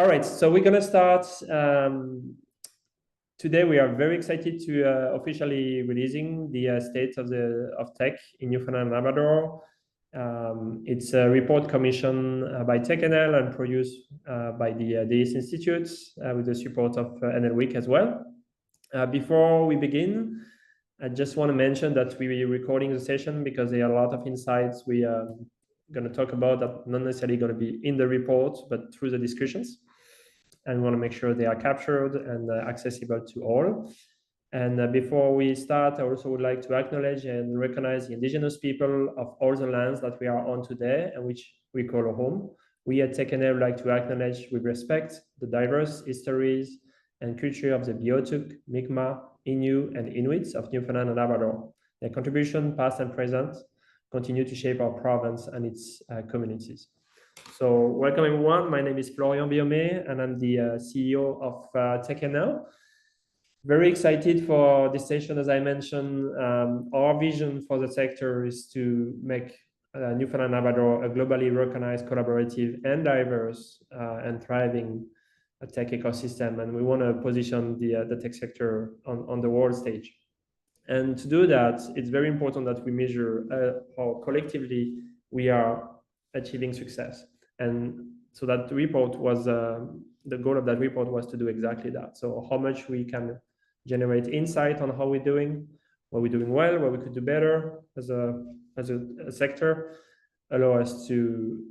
All right, so we're gonna start. Today we are very excited to officially releasing the state of tech in Newfoundland and Labrador. It's a report commissioned by techNL and produced by the Dais Institute with the support of NL Week as well. Before we begin, I just want to mention that we are recording the session because there are a lot of insights we are going to talk about that not necessarily going to be in the report, but through the discussions. And we want to make sure they are captured and accessible to all. And before we start, I also would like to acknowledge and recognize the Indigenous people of all the lands that we are on today and which we call home. We at techNL would like to acknowledge with respect the diverse histories and culture of the Beothuk, Mi'kmaq, Innu, and Inuits of Newfoundland and Labrador. Their contribution, past and present, continue to shape our province and its communities. So welcome everyone, my name is Florian Biomé and I'm the CEO of techNL. Very excited for this session, as I mentioned. Our vision for the sector is to make Newfoundland and Labrador a globally recognized, collaborative and diverse and thriving tech ecosystem. And we want to position the tech sector on the world stage. And to do that, it's very important that we measure how collectively we are achieving success. And so that report was, the goal of that report was to do exactly that. So how much we can generate insight on how we're doing, what we're doing well, what we could do better as a sector, allow us to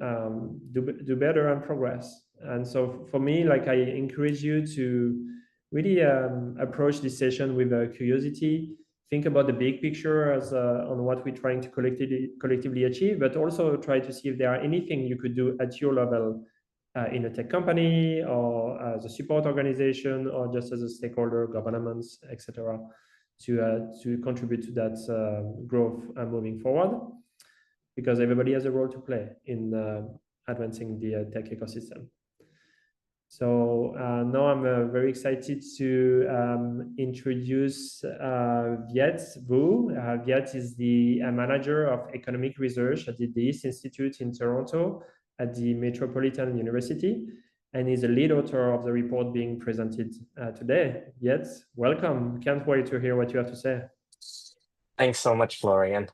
do better and progress. And so for me, like I encourage you to really approach this session with curiosity, think about the big picture as on what we're trying to collectively achieve, but also try to see if there are anything you could do at your level in a tech company or as a support organization or just as a stakeholder, governments, etc., to contribute to that growth moving forward, because everybody has a role to play in advancing the tech ecosystem. So now I'm very excited to introduce Viet Vu. Viet is the manager of economic research at the Dais Institute in Toronto at the Metropolitan University, and is the lead author of the report being presented today. Viet, welcome. Can't wait to hear what you have to say. Thanks so much, Florian.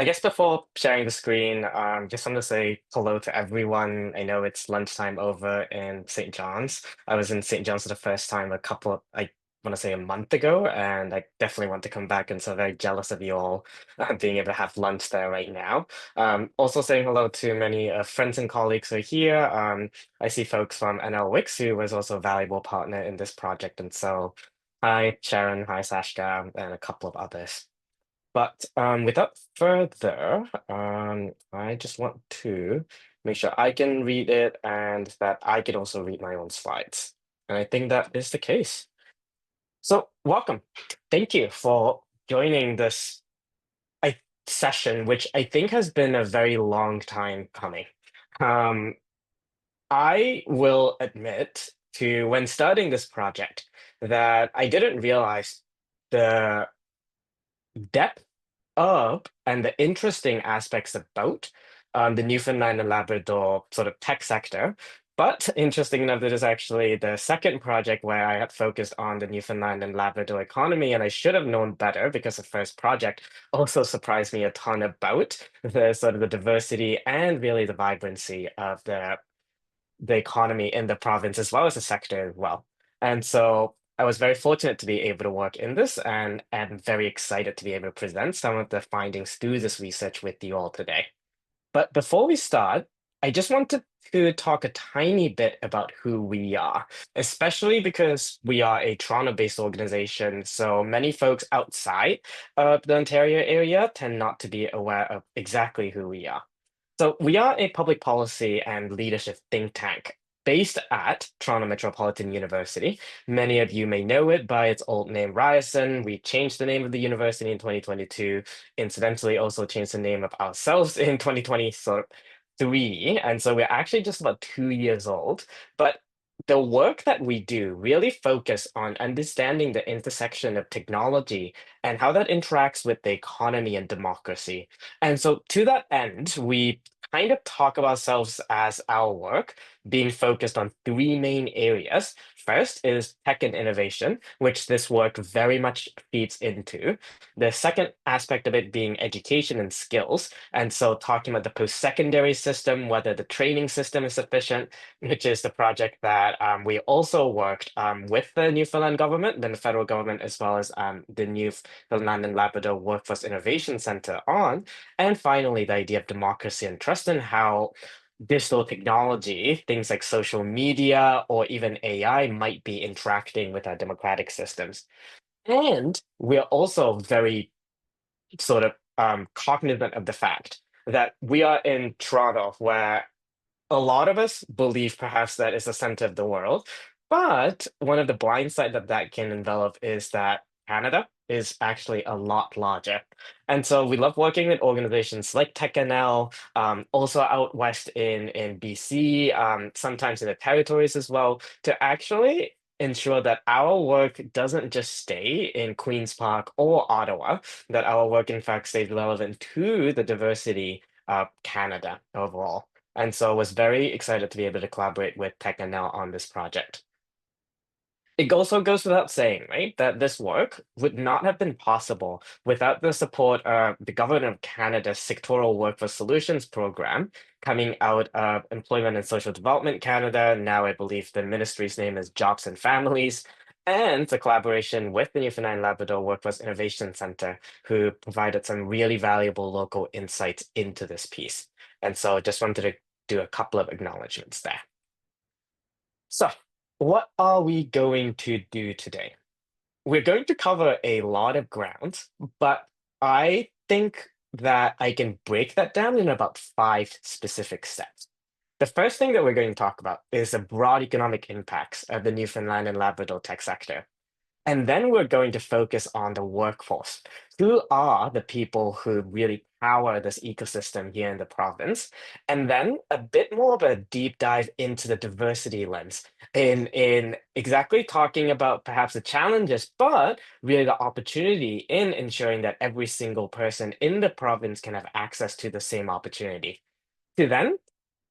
I guess before sharing the screen, just want to say hello to everyone. I know it's lunchtime over in St. John's. I was in St. John's for the first time I want to say a month ago, and I definitely want to come back, and so very jealous of you all being able to have lunch there right now. Also saying hello to many friends and colleagues who are here. I see folks from NL Wix, who was also a valuable partner in this project, and so hi, Sharon, hi, Sashka, and a couple of others. But without further, I just want to make sure I can read it and that I can also read my own slides. And I think that is the case. So welcome. Thank you for joining this session, which I think has been a very long time coming. I will admit to when starting this project that I didn't realize the depth of and the interesting aspects about the Newfoundland and Labrador sort of tech sector. But interesting enough, that is actually the second project where I had focused on the Newfoundland and Labrador economy, and I should have known better because the first project also surprised me a ton about the sort of the diversity and really the vibrancy of the economy in the province as well as the sector as well. And so I was very fortunate to be able to work in this, and am very excited to be able to present some of the findings through this research with you all today. But before we start, I just wanted to talk a tiny bit about who we are, especially because we are a Toronto-based organization, so many folks outside of the Ontario area tend not to be aware of exactly who we are. So we are a public policy and leadership think tank based at Toronto Metropolitan University. Many of you may know it by its old name, Ryerson. We changed the name of the university in 2022. Incidentally, also changed the name of ourselves in 2023. And so we're actually just about 2 years old. But the work that we do really focus on understanding the intersection of technology and how that interacts with the economy and democracy. And so to that end, we kind of talk of ourselves as our work being focused on three main areas. First is tech and innovation, which this work very much feeds into. The second aspect of it being education and skills. And so talking about the post-secondary system, whether the training system is sufficient, which is the project that we also worked with the Newfoundland government, then the federal government, as well as the Newfoundland and Labrador Workforce Innovation Center on. And finally, the idea of democracy and trust and how digital technology, things like social media or even AI, might be interacting with our democratic systems. And we're also very sort of cognizant of the fact that we are in Toronto, where a lot of us believe perhaps that is the center of the world. But one of the blind sides that can envelop is that Canada is actually a lot larger. And so we love working with organizations like techNL, also out west in BC, sometimes in the territories as well, to actually ensure that our work doesn't just stay in Queen's Park or Ottawa, that our work in fact stays relevant to the diversity of Canada overall. And so I was very excited to be able to collaborate with techNL on this project. It also goes without saying, right, that this work would not have been possible without the support of the Government of Canada's Sectoral Workforce Solutions Program coming out of Employment and Social Development Canada. Now I believe the ministry's name is Jobs and Families, and the collaboration with the Newfoundland and Labrador Workforce Innovation Center, who provided some really valuable local insights into this piece. And so just wanted to do a couple of acknowledgements there. So, what are we going to do today? We're going to cover a lot of ground, but I think that I can break that down in about 5 specific steps. The first thing that we're going to talk about is the broad economic impacts of the Newfoundland and Labrador tech sector. And then we're going to focus on the workforce. Who are the people who really power this ecosystem here in the province? And then a bit more of a deep dive into the diversity lens in exactly talking about perhaps the challenges, but really the opportunity in ensuring that every single person in the province can have access to the same opportunity. To then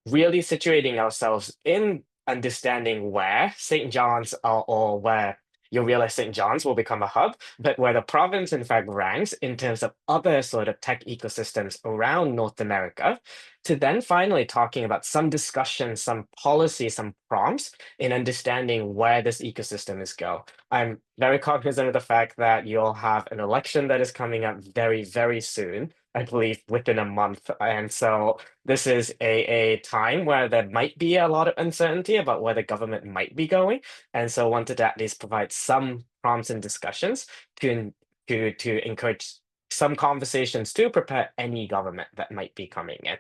really situating ourselves in understanding where St. John's or where you'll realize St. John's will become a hub, but where the province in fact ranks in terms of other sort of tech ecosystems around North America, to then finally talking about some discussion, some policy, some prompts in understanding where this ecosystem is go. I'm very cognizant of the fact that you'll have an election that is coming up very, very soon. I believe within a month. And so this is a time where there might be a lot of uncertainty about where the government might be going. And so wanted to at least provide some prompts and discussions to encourage some conversations to prepare any government that might be coming in.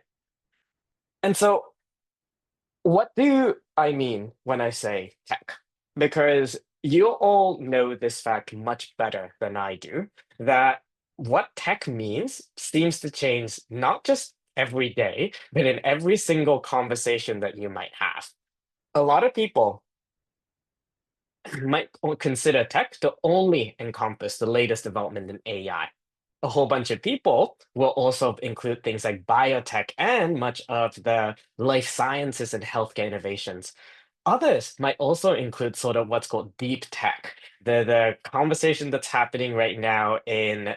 And so what do I mean when I say tech? Because you all know this fact much better than I do, that what tech means seems to change not just every day, but in every single conversation that you might have. A lot of people might consider tech to only encompass the latest development in AI. A whole bunch of people will also include things like biotech and much of the life sciences and healthcare innovations. Others might also include sort of what's called deep tech, the conversation that's happening right now in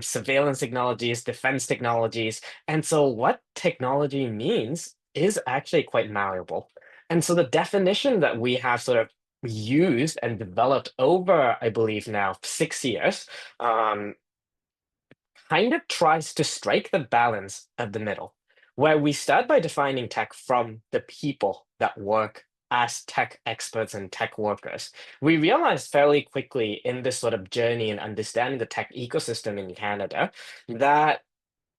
surveillance technologies, defense technologies. And so, what technology means is actually quite malleable. And so, the definition that we have sort of used and developed over, I believe now, 6 years, kind of tries to strike the balance of the middle, where we start by defining tech from the people that work as tech experts and tech workers. We realized fairly quickly in this sort of journey and understanding the tech ecosystem in Canada that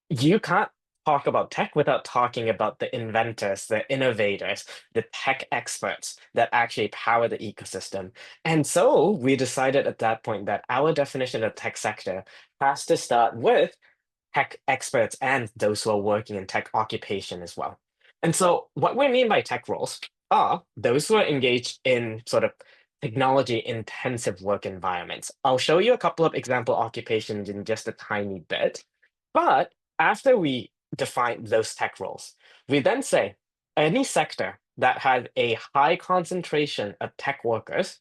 you can't talk about tech without talking about the inventors, the innovators, the tech experts that actually power the ecosystem. And so we decided at that point that our definition of tech sector has to start with tech experts and those who are working in tech occupation as well. And so what we mean by tech roles are those who are engaged in sort of technology intensive work environments. I'll show you a couple of example occupations in just a tiny bit. But after we define those tech roles. We then say any sector that has a high concentration of tech workers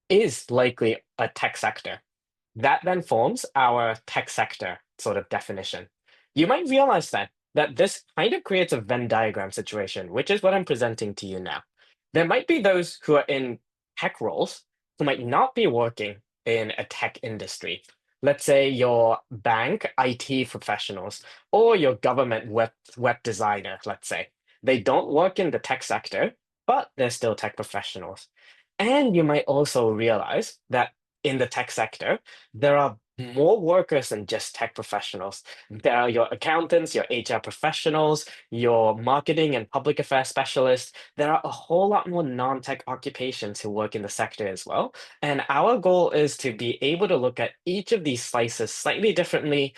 is likely a tech sector. That then forms our tech sector sort of definition. You might realize then that this kind of creates a Venn diagram situation, which is what I'm presenting to you now. There might be those who are in tech roles who might not be working in a tech industry. Let's say your bank IT professionals or your government web designer, let's say. They don't work in the tech sector, but they're still tech professionals. And you might also realize that in the tech sector, there are more workers than just tech professionals. There are your accountants, your HR professionals, your marketing and public affairs specialists. There are a whole lot more non-tech occupations who work in the sector as well. And our goal is to be able to look at each of these slices slightly differently.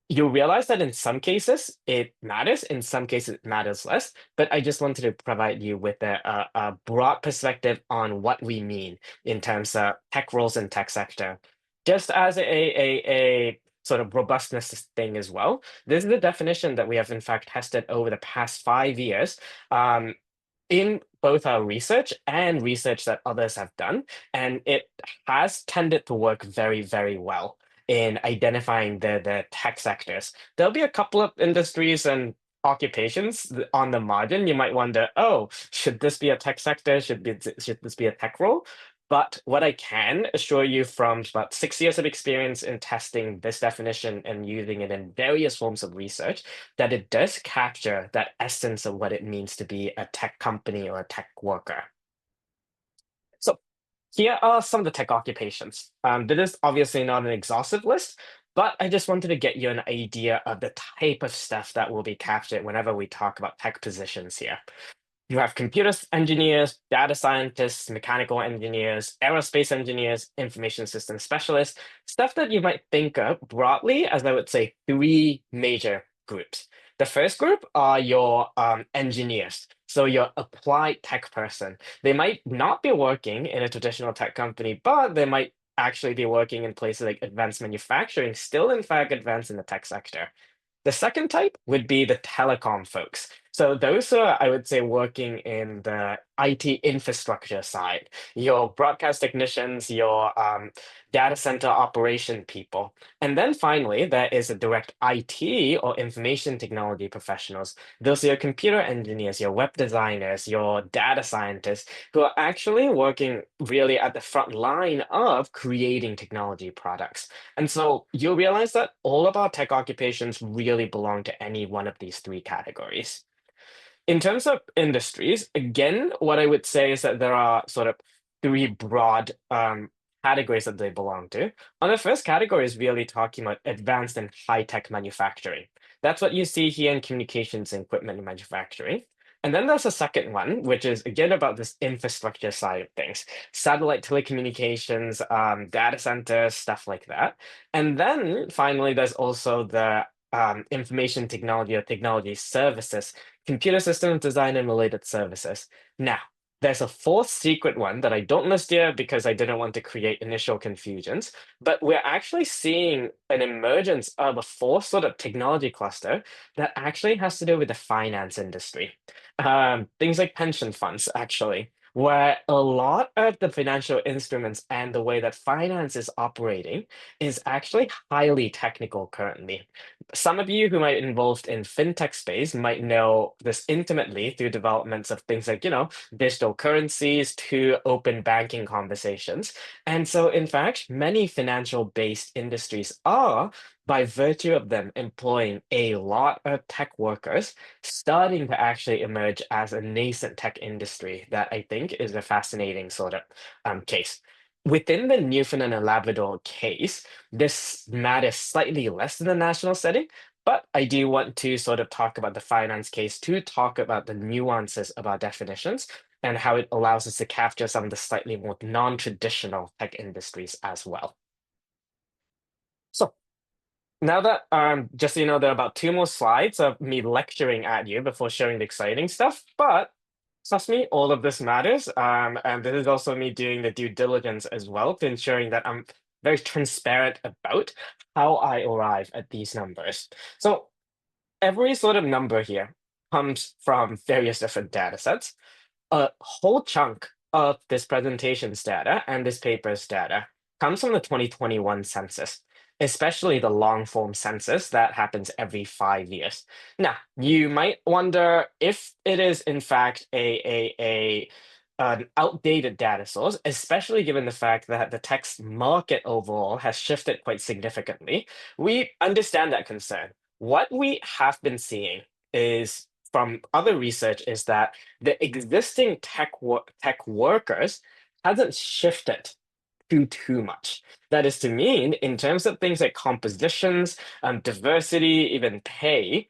You realize that in some cases it matters, in some cases it matters less, but I just wanted to provide you with a broad perspective on what we mean in terms of tech roles and tech sector. Just as a sort of robustness thing as well, this is the definition that we have in fact tested over the past 5 years in both our research and research that others have done, and it has tended to work very, very well in identifying the tech sectors. There'll be a couple of industries and occupations on the margin. You might wonder, oh, should this be a tech sector? Should this be a tech role? But what I can assure you from about 6 years of experience in testing this definition and using it in various forms of research, that it does capture that essence of what it means to be a tech company or a tech worker. So here are some of the tech occupations. This is obviously not an exhaustive list, but I just wanted to get you an idea of the type of stuff that will be captured whenever we talk about tech positions here. You have computer engineers, data scientists, mechanical engineers, aerospace engineers, information system specialists, stuff that you might think of broadly as I would say 3 major groups. The first group are your engineers. So your applied tech person. They might not be working in a traditional tech company, but they might actually be working in places like advanced manufacturing, still in fact advanced in the tech sector. The second type would be the telecom folks. So those are, I would say, working in the IT infrastructure side, your broadcast technicians, your data center operation people. And then finally, there is a direct IT or information technology professionals. Those are your computer engineers, your web designers, your data scientists, who are actually working really at the front line of creating technology products. And so you'll realize that all of our tech occupations really belong to any one of these 3 categories. In terms of industries, again, what I would say is that there are sort of 3 broad categories that they belong to. On the first category is really talking about advanced and high-tech manufacturing. That's what you see here in communications and equipment manufacturing. And then there's a second one, which is again about this infrastructure side of things, satellite telecommunications, data centers, stuff like that. And then finally, there's also the information technology or technology services, computer systems design and related services. Now, there's a fourth secret one that I don't list here because I didn't want to create initial confusions, but we're actually seeing an emergence of a fourth sort of technology cluster that actually has to do with the finance industry. Things like pension funds, actually, where a lot of the financial instruments and the way that finance is operating is actually highly technical currently. Some of you who might be involved in fintech space might know this intimately through developments of things like, digital currencies to open banking conversations. And so, in fact, many financial-based industries are, by virtue of them employing a lot of tech workers, starting to actually emerge as a nascent tech industry that I think is a fascinating sort of case. Within the Newfoundland and Labrador case, this matters slightly less in the national setting, but I do want to sort of talk about the finance case to talk about the nuances of our definitions and how it allows us to capture some of the slightly more non-traditional tech industries as well. So now that just so you know, there are about 2 more slides of me lecturing at you before showing the exciting stuff, but trust me, all of this matters. And this is also me doing the due diligence as well to ensuring that I'm very transparent about how I arrive at these numbers. So every sort of number here comes from various different data sets. A whole chunk of this presentation's data and this paper's data comes from the 2021 census, especially the long form census that happens every 5 years. Now, you might wonder if it is in fact an outdated data source, especially given the fact that the text market overall has shifted quite significantly. We understand that concern. What we have been seeing is from other research is that the existing tech workers hasn't shifted too much. That is to mean, in terms of things like compositions, diversity, even pay,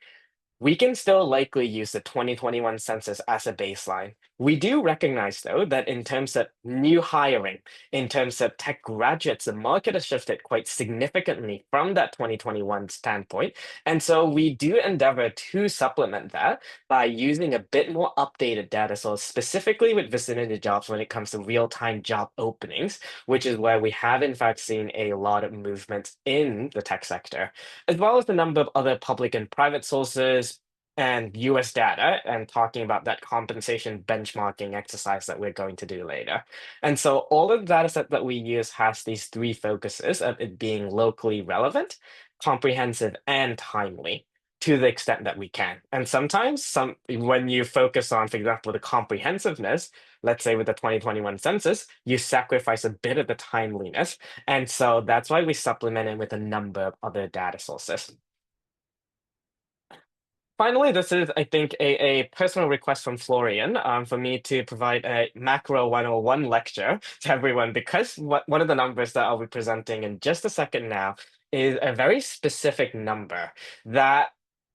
we can still likely use the 2021 census as a baseline. We do recognize, though, that in terms of new hiring, in terms of tech graduates, the market has shifted quite significantly from that 2021 standpoint. And so we do endeavor to supplement that by using a bit more updated data source, specifically with vicinity jobs when it comes to real-time job openings, which is where we have in fact seen a lot of movement in the tech sector, as well as the number of other public and private sources and US data, and talking about that compensation benchmarking exercise that we're going to do later. And so all of the data set that we use has these three focuses of it being locally relevant, comprehensive, and timely to the extent that we can. And sometimes when you focus on, for example, the comprehensiveness, let's say with the 2021 census, you sacrifice a bit of the timeliness. And so that's why we supplement it with a number of other data sources. Finally, this is, I think, a personal request from Florian for me to provide a macro 101 lecture to everyone, because one of the numbers that I'll be presenting in just a second now is a very specific number that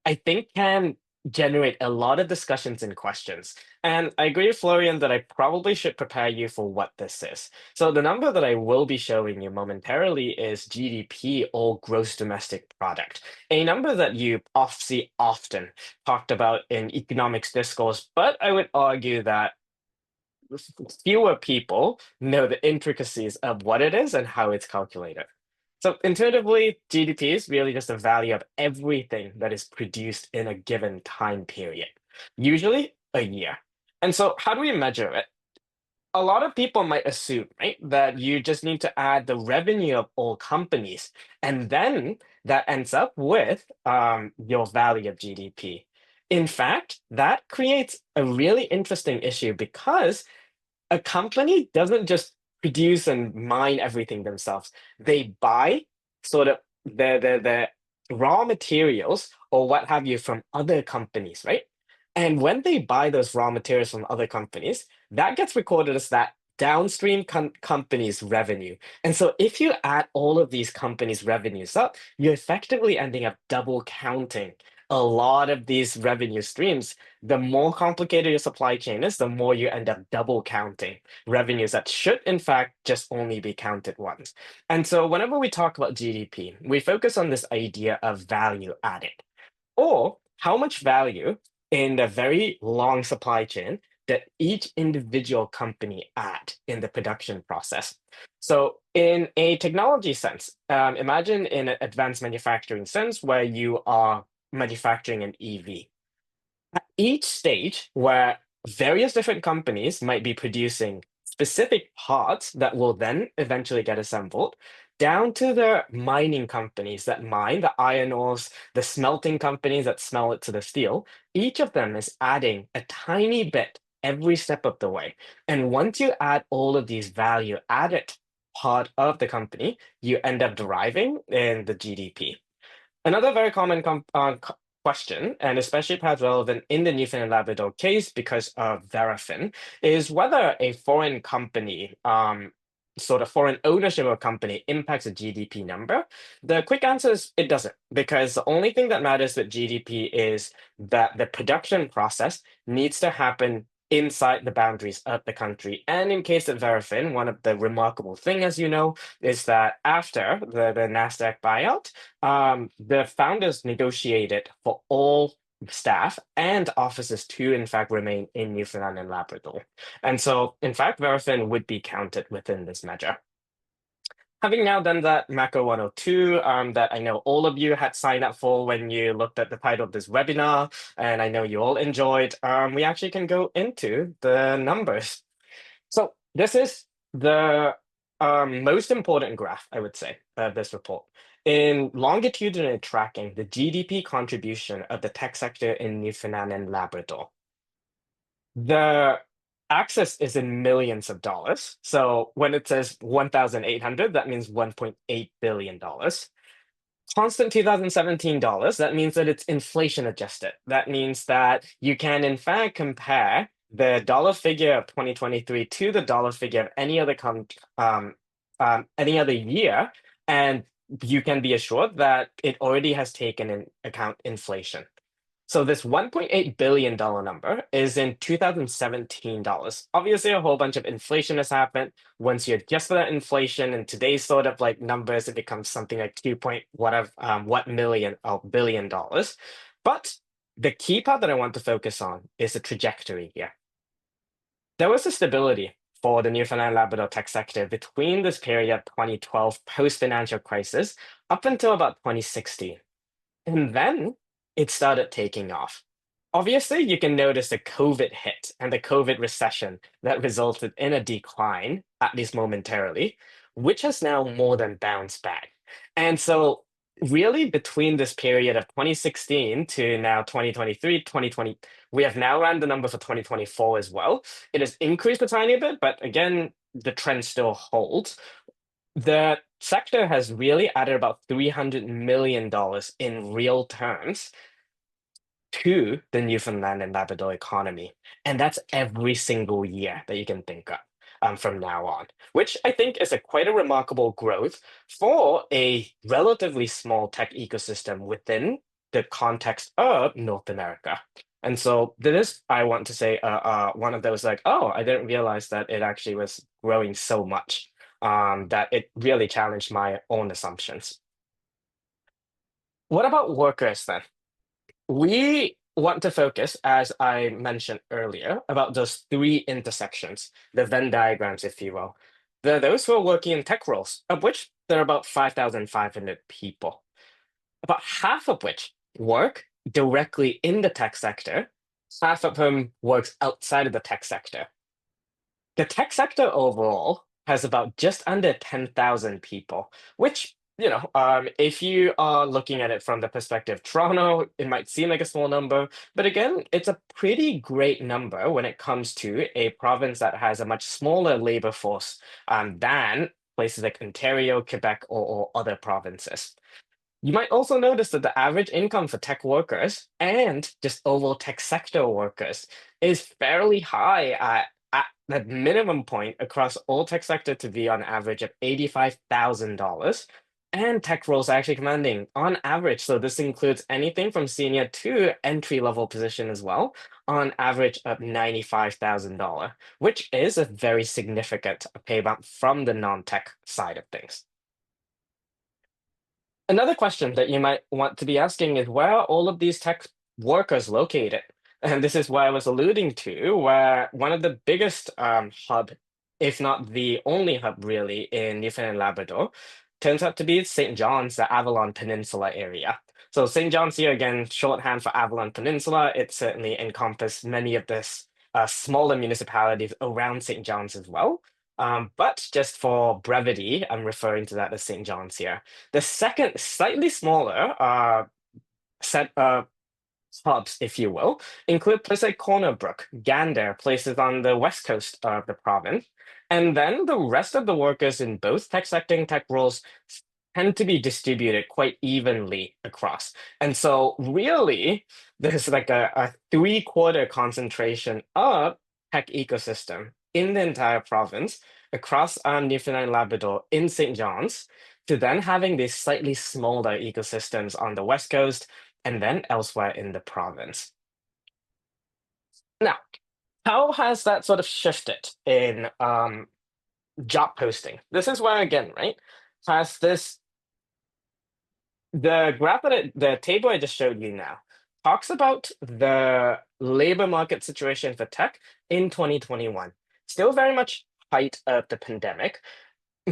I think can generate a lot of discussions and questions. And I agree with Florian that I probably should prepare you for what this is. So the number that I will be showing you momentarily is GDP, or gross domestic product, a number that you see often talked about in economics discourse, but I would argue that fewer people know the intricacies of what it is and how it's calculated. So intuitively, GDP is really just the value of everything that is produced in a given time period, usually a year. And so how do we measure it? A lot of people might assume, right, that you just need to add the revenue of all companies, and then that ends up with your value of GDP. In fact, that creates a really interesting issue, because a company doesn't just produce and mine everything themselves. They buy sort of the raw materials or what have you from other companies, right? And when they buy those raw materials from other companies, that gets recorded as that downstream company's revenue. And so if you add all of these companies' revenues up, you're effectively ending up double counting a lot of these revenue streams. The more complicated your supply chain is, the more you end up double counting revenues that should, in fact, just only be counted once. And so whenever we talk about GDP, we focus on this idea of value added, or how much value in the very long supply chain that each individual company add in the production process. So in a technology sense, imagine in an advanced manufacturing sense where you are manufacturing an EV. At each stage where various different companies might be producing specific parts that will then eventually get assembled, down to the mining companies that mine the iron ores, the smelting companies that smelt it to the steel, each of them is adding a tiny bit every step of the way. And once you add all of these value added part of the company, you end up deriving in the GDP. Another very common question, and especially perhaps relevant in the Newfoundland and Labrador case because of Verafin, is whether a foreign company, sort of foreign ownership of a company, impacts a GDP number. The quick answer is it doesn't, because the only thing that matters with GDP is that the production process needs to happen inside the boundaries of the country. And in case of Verafin, one of the remarkable thing, as you know, is that after the NASDAQ buyout, the founders negotiated for all staff and offices to, in fact, remain in Newfoundland and Labrador. And so, in fact, Verafin would be counted within this measure. Having now done that macro 102 that I know all of you had signed up for when you looked at the title of this webinar, and I know you all enjoyed, we actually can go into the numbers. So this is the most important graph, I would say, of this report. In longitudinal tracking, the GDP contribution of the tech sector in Newfoundland and Labrador. The axis is in millions of dollars. So when it says 1,800, that means $1.8 billion. Constant 2017 dollars, that means that it's inflation adjusted. That means that you can, in fact, compare the dollar figure of 2023 to the dollar figure of any other year, and you can be assured that it already has taken in account inflation. So this $1.8 billion number is in 2017 dollars. Obviously, a whole bunch of inflation has happened. Once you adjust for that inflation in today's sort of like numbers, it becomes something like 2 point whatever what million or billion dollars. But the key part that I want to focus on is the trajectory here. There was a stability for the Newfoundland and Labrador tech sector between this period of 2012 post-financial crisis up until about 2016. And then it started taking off. Obviously, you can notice the COVID hit and the COVID recession that resulted in a decline, at least momentarily, which has now more than bounced back. And so, really, between this period of 2016 to now 2023, 2020, we have now ran the number for 2024 as well. It has increased a tiny bit, but again, the trend still holds. The sector has really added about $300 million in real terms to the Newfoundland and Labrador economy. And that's every single year that you can think of from now on, which I think is quite a remarkable growth for a relatively small tech ecosystem within the context of North America. And so this, I want to say, one of those like, oh, I didn't realize that it actually was growing so much, that it really challenged my own assumptions. What about workers then? We want to focus, as I mentioned earlier, about those three intersections, the Venn diagrams, if you will. There are those who are working in tech roles, of which there are about 5,500 people, about half of which work directly in the tech sector, half of whom works outside of the tech sector. The tech sector overall has about just under 10,000 people, which, if you are looking at it from the perspective of Toronto, it might seem like a small number, but again, it's a pretty great number when it comes to a province that has a much smaller labor force than places like Ontario, Quebec, or other provinces. You might also notice that the average income for tech workers and just overall tech sector workers is fairly high at the minimum point across all tech sector to be on average of $85,000. And tech roles are actually commanding on average. So this includes anything from senior to entry level position as well, on average of $95,000, which is a very significant pay bump from the non-tech side of things. Another question that you might want to be asking is where are all of these tech workers located? And this is what I was alluding to, where one of the biggest hub, if not the only hub really in Newfoundland and Labrador, turns out to be St. John's, the Avalon Peninsula area. So St. John's here, again, shorthand for Avalon Peninsula. It certainly encompasses many of the smaller municipalities around St. John's as well. But just for brevity, I'm referring to that as St. John's here. The second, slightly smaller set of hubs, if you will, include places like Corner Brook, Gander, places on the west coast of the province. And then the rest of the workers in both tech sector and tech roles tend to be distributed quite evenly across. And so really, there's like a three-quarter concentration of tech ecosystem in the entire province across Newfoundland and Labrador in St. John's, to then having these slightly smaller ecosystems on the west coast and then elsewhere in the province. Now, how has that sort of shifted in job posting? This is where, again, right, has this, the graph the table I just showed you now talks about the labor market situation for tech in 2021. Still very much height of the pandemic.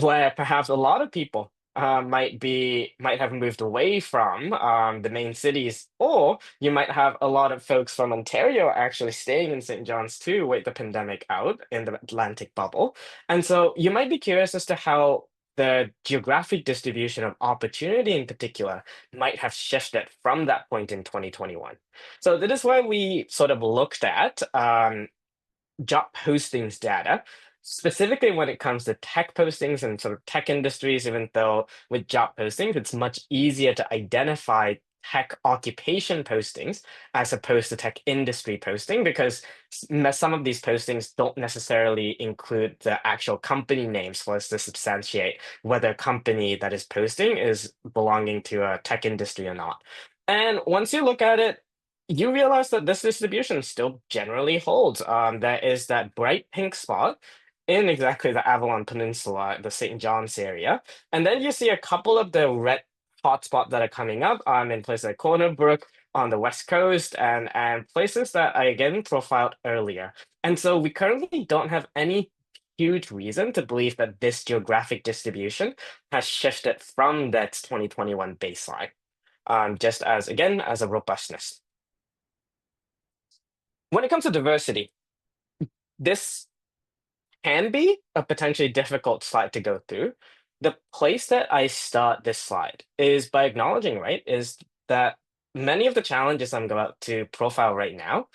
where perhaps a lot of people might have moved away from the main cities, or you might have a lot of folks from Ontario actually staying in St. John's to wait the pandemic out in the Atlantic bubble. And so you might be curious as to how the geographic distribution of opportunity in particular might have shifted from that point in 2021. So that is why we sort of looked at job postings data, specifically when it comes to tech postings and sort of tech industries, even though with job postings, it's much easier to identify tech occupation postings as opposed to tech industry posting because some of these postings don't necessarily include the actual company names for us to substantiate whether a company that is posting is belonging to a tech industry or not. And once you look at it, you realize that this distribution still generally holds. There is that bright pink spot in exactly the Avalon Peninsula, the St. John's area. And then you see a couple of the red hotspots that are coming up in places like Corner Brook on the West Coast and places that I again profiled earlier. And so we currently don't have any huge reason to believe that this geographic distribution has shifted from that 2021 baseline, just as, again, as a robustness. When it comes to diversity, this can be a potentially difficult slide to go through. The place that I start this slide is by acknowledging, right, is that many of the challenges I'm about to profile right now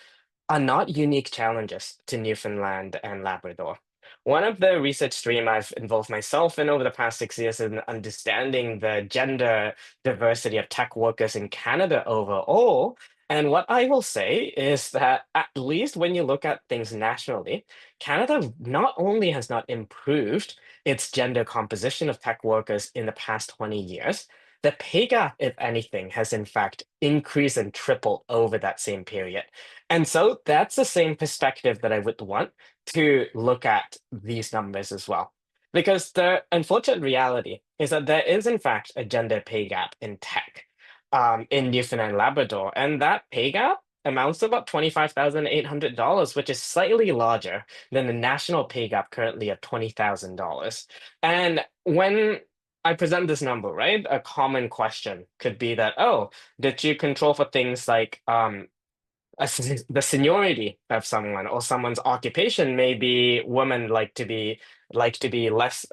are not unique challenges to Newfoundland and Labrador. One of the research stream I've involved myself in over the past 6 years in understanding the gender diversity of tech workers in Canada overall. And what I will say is that at least when you look at things nationally, Canada not only has not improved its gender composition of tech workers in the past 20 years, the pay gap, if anything, has in fact increased and tripled over that same period. And so that's the same perspective that I would want to look at these numbers as well. Because the unfortunate reality is that there is, in fact, a gender pay gap in tech in Newfoundland and Labrador. And that pay gap amounts to about $25,800, which is slightly larger than the national pay gap currently at $20,000. And when I present this number, right, a common question could be that, oh, did you control for things like the seniority of someone or someone's occupation? Maybe women like to be less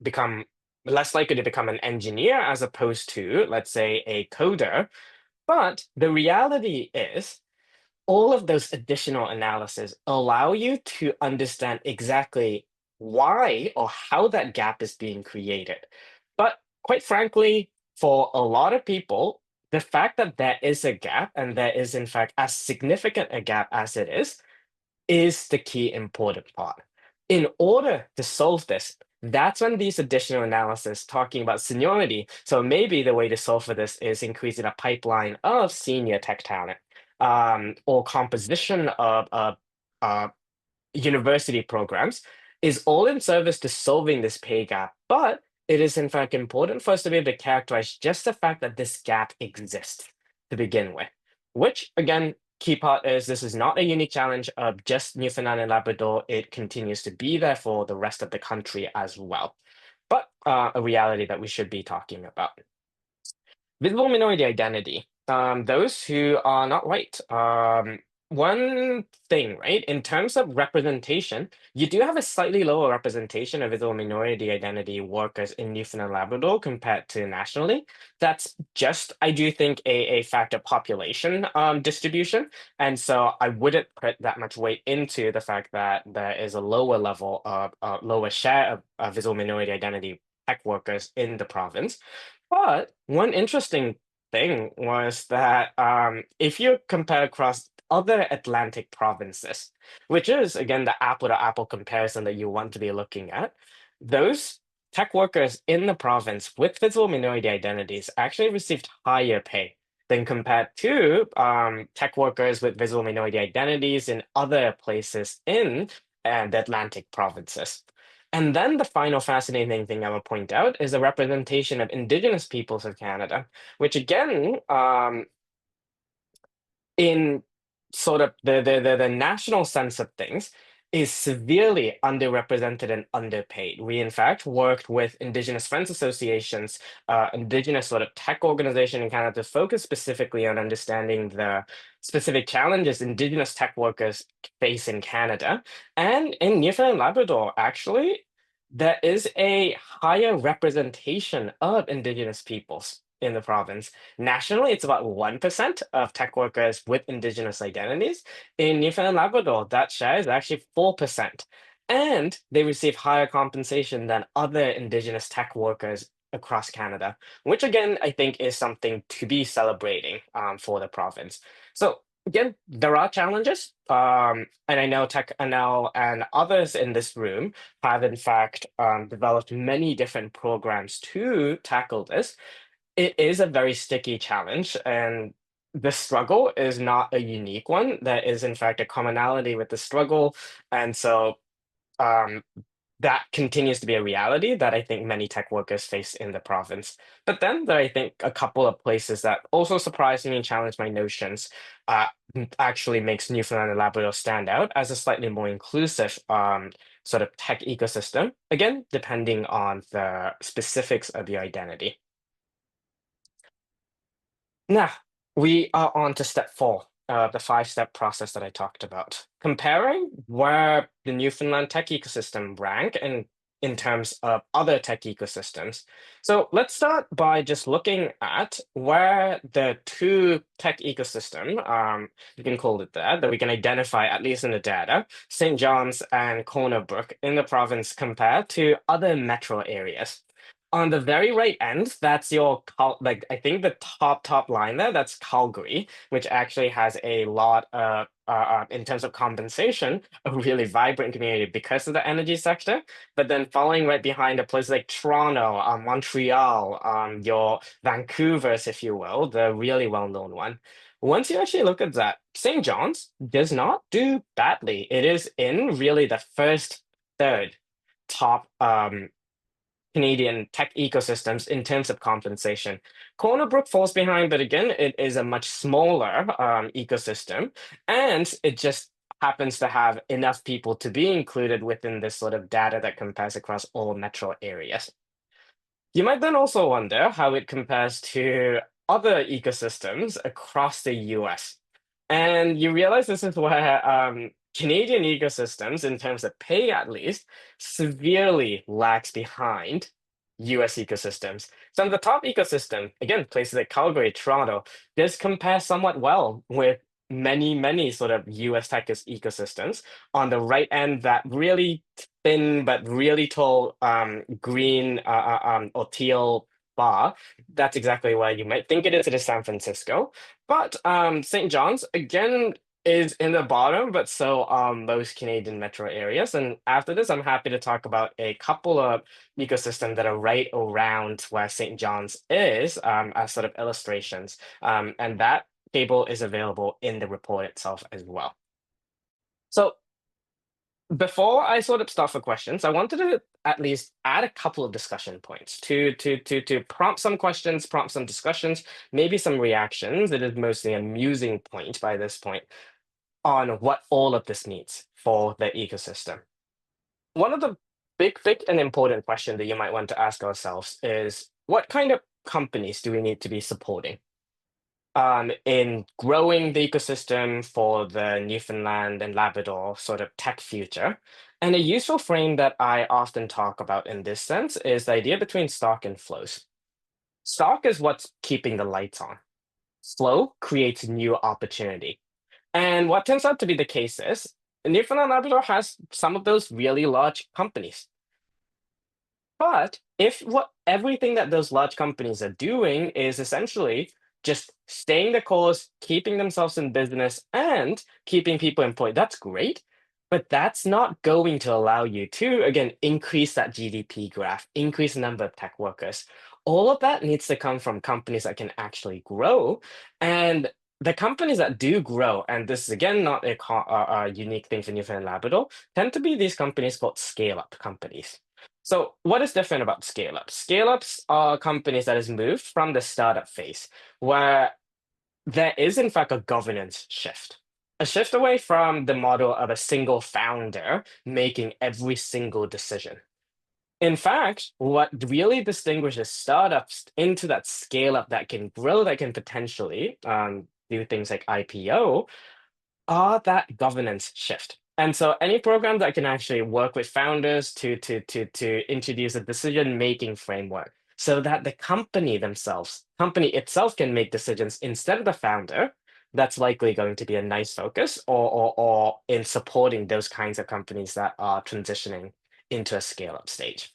become less likely to become an engineer as opposed to, let's say, a coder. But the reality is all of those additional analysis allow you to understand exactly why or how that gap is being created. But quite frankly, for a lot of people, the fact that there is a gap and there is, in fact, as significant a gap as it is the key important part. In order to solve this, that's when these additional analysis talking about seniority. So maybe the way to solve for this is increasing a pipeline of senior tech talent or composition of university programs is all in service to solving this pay gap. But it is in fact important for us to be able to characterize just the fact that this gap exists to begin with, which again, key part is this is not a unique challenge of just Newfoundland and Labrador. It continues to be there for the rest of the country as well, but a reality that we should be talking about. Visible minority identity. Those who are not white. One thing, right? In terms of representation, you do have a slightly lower representation of visible minority identity workers in Newfoundland and Labrador compared to nationally. That's just, I do think, a factor population distribution. And so I wouldn't put that much weight into the fact that there is a lower level of lower share of visible minority identity tech workers in the province. But one interesting thing was that if you compare across other Atlantic provinces, which is again the apple to apple comparison that you want to be looking at, those tech workers in the province with visible minority identities actually received higher pay than compared to tech workers with visible minority identities in other places in the Atlantic provinces. And then the final fascinating thing I will point out is the representation of Indigenous peoples of Canada, which again, in sort of the national sense of things, is severely underrepresented and underpaid. We, in fact, worked with Indigenous Friends Associations, Indigenous sort of tech organization in Canada to focus specifically on understanding the specific challenges Indigenous tech workers face in Canada. And in Newfoundland and Labrador, actually, there is a higher representation of Indigenous peoples in the province. Nationally, it's about 1% of tech workers with Indigenous identities. In Newfoundland and Labrador, that share is actually 4%. And they receive higher compensation than other Indigenous tech workers across Canada, which again, I think is something to be celebrating for the province. So again, there are challenges. And I know techNL and others in this room have in fact developed many different programs to tackle this. It is a very sticky challenge, and the struggle is not a unique one. There is, in fact, a commonality with the struggle. And so um, that continues to be a reality that I think many tech workers face in the province. But then there are, I think, a couple of places that also surprised me and challenged my notions, actually makes Newfoundland and Labrador stand out as a slightly more inclusive sort of tech ecosystem, again, depending on the specifics of your identity. Now, we are on to step four, the five-step process that I talked about. Comparing where the Newfoundland tech ecosystem rank in terms of other tech ecosystems. So let's start by just looking at where the two tech ecosystem, you can call it that we can identify at least in the data, St. John's and Corner Brook in the province compared to other metro areas. On the very right end, that's your like I think the top line there, that's Calgary, which actually has a lot of in terms of compensation, a really vibrant community because of the energy sector. But then following right behind a place like Toronto, Montreal, your Vancouver's, if you will, the really well-known one. Once you actually look at that, St. John's does not do badly. It is in really the first third top Canadian tech ecosystems in terms of compensation. Corner Brook falls behind, but again, it is a much smaller ecosystem, and it just happens to have enough people to be included within this sort of data that compares across all metro areas. You might then also wonder how it compares to other ecosystems across the US. And you realize this is where Canadian ecosystems, in terms of pay at least, severely lags behind US ecosystems. Some of the top ecosystem, again, places like Calgary, Toronto, does compare somewhat well with many sort of US tech ecosystems. On the right end, that really thin but really tall green or teal bar, that's exactly where you might think it is. It is San Francisco. But St. John's, again, is in the bottom, but so are most Canadian metro areas. And after this, I'm happy to talk about a couple of ecosystems that are right around where St. John's is as sort of illustrations. And that table is available in the report itself as well. So before I sort of start for questions, I wanted to at least add a couple of discussion points to prompt some questions, prompt some discussions, maybe some reactions. It is mostly an amusing point by this point on what all of this means for the ecosystem. One of the big and important question that you might want to ask ourselves is what kind of companies do we need to be supporting in growing the ecosystem for the Newfoundland and Labrador sort of tech future? And a useful frame that I often talk about in this sense is the idea between stock and flows. Stock is what's keeping the lights on. Flow creates new opportunity. And what turns out to be the case is Newfoundland and Labrador has some of those really large companies. But if what everything that those large companies are doing is essentially just staying the course, keeping themselves in business, and keeping people employed, that's great. But that's not going to allow you to, again, increase that GDP graph, increase the number of tech workers. All of that needs to come from companies that can actually grow. And the companies that do grow, and this is again not a unique thing for Newfoundland and Labrador, tend to be these companies called scale-up companies. So what is different about scale-ups? Scale-ups are companies that has moved from the startup phase, where there is in fact a governance shift. a shift away from the model of a single founder making every single decision. In fact, what really distinguishes startups into that scale up that can grow, that can potentially do things like IPO, are that governance shift. And so any program that can actually work with founders to introduce a decision-making framework so that the company itself can make decisions instead of the founder, that's likely going to be a nice focus or in supporting those kinds of companies that are transitioning into a scale-up stage.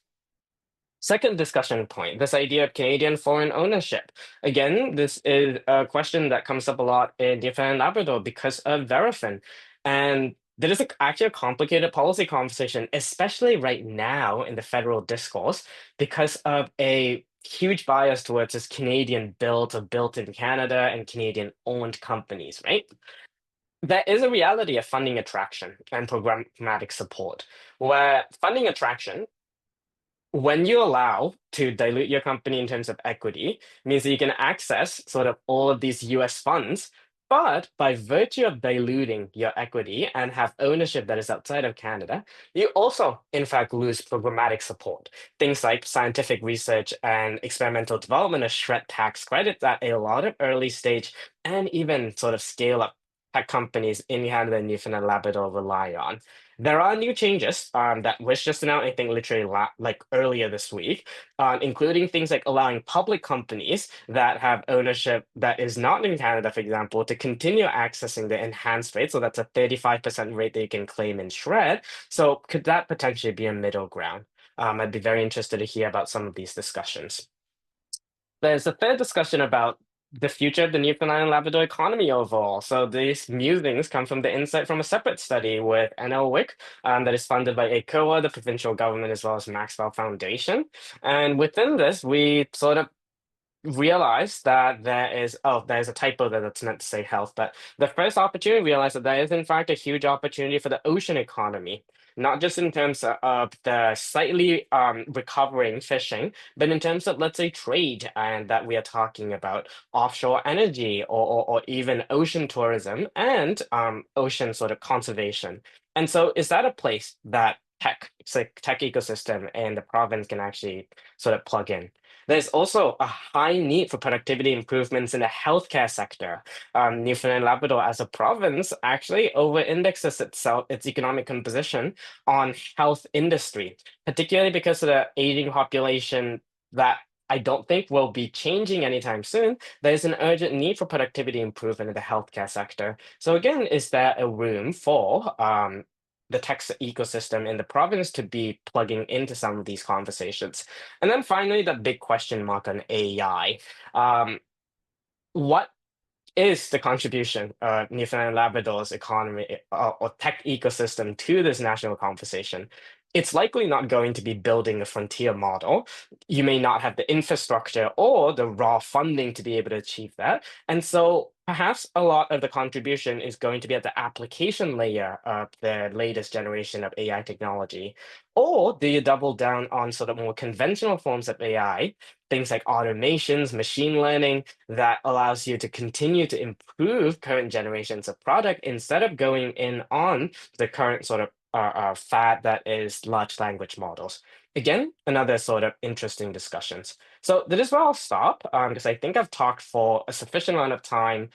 Second discussion point, this idea of Canadian foreign ownership. Again, this is a question that comes up a lot in Newfoundland and Labrador because of Verifin. And there is actually a complicated policy conversation, especially right now in the federal discourse, because of a huge bias towards this Canadian built or built in Canada and Canadian owned companies, right? There is a reality of funding attraction and programmatic support, where funding attraction when you allow to dilute your company in terms of equity, means that you can access sort of all of these US funds, but by virtue of diluting your equity and have ownership that is outside of Canada, you also, in fact, lose programmatic support. Things like scientific research and experimental development of SR&ED tax credits that a lot of early stage and even sort of scale up tech companies in Canada and Newfoundland and Labrador rely on. There are new changes that was just announced, I think, literally like earlier this week, including things like allowing public companies that have ownership that is not in Canada, for example, to continue accessing the enhanced rate. So that's a 35% rate that you can claim in SR&ED. So could that potentially be a middle ground? I'd be very interested to hear about some of these discussions. There's a third discussion about the future of the Newfoundland and Labrador economy overall. So these musings come from the insight from a separate study with NL Wick that is funded by ACOA, the provincial government, as well as Maxwell Foundation. And within this, we sort of realize that there's a typo there that's meant to say health, but the first opportunity realize that there is in fact a huge opportunity for the ocean economy, not just in terms of the slightly recovering fishing, but in terms of, let's say, trade, and that we are talking about offshore energy or even ocean tourism and ocean sort of conservation. And so is that a place that tech ecosystem and the province can actually sort of plug in? There's also a high need for productivity improvements in the healthcare sector. Newfoundland and Labrador, as a province, actually over-indexes its economic composition on health industry, particularly because of the aging population that I don't think will be changing anytime soon. There's an urgent need for productivity improvement in the healthcare sector. So again, is there a room for the tech ecosystem in the province to be plugging into some of these conversations? And then finally, the big question mark on AI. What is the contribution of Newfoundland and Labrador's economy or tech ecosystem to this national conversation? It's likely not going to be building a frontier model. You may not have the infrastructure or the raw funding to be able to achieve that. And so perhaps a lot of the contribution is going to be at the application layer of the latest generation of AI technology. Or do you double down on sort of more conventional forms of AI, things like automations, machine learning, that allows you to continue to improve current generations of product instead of going in on the current sort of fad that is large language models? Again, another sort of interesting discussions. So that is where I'll stop because I think I've talked for a sufficient amount of time.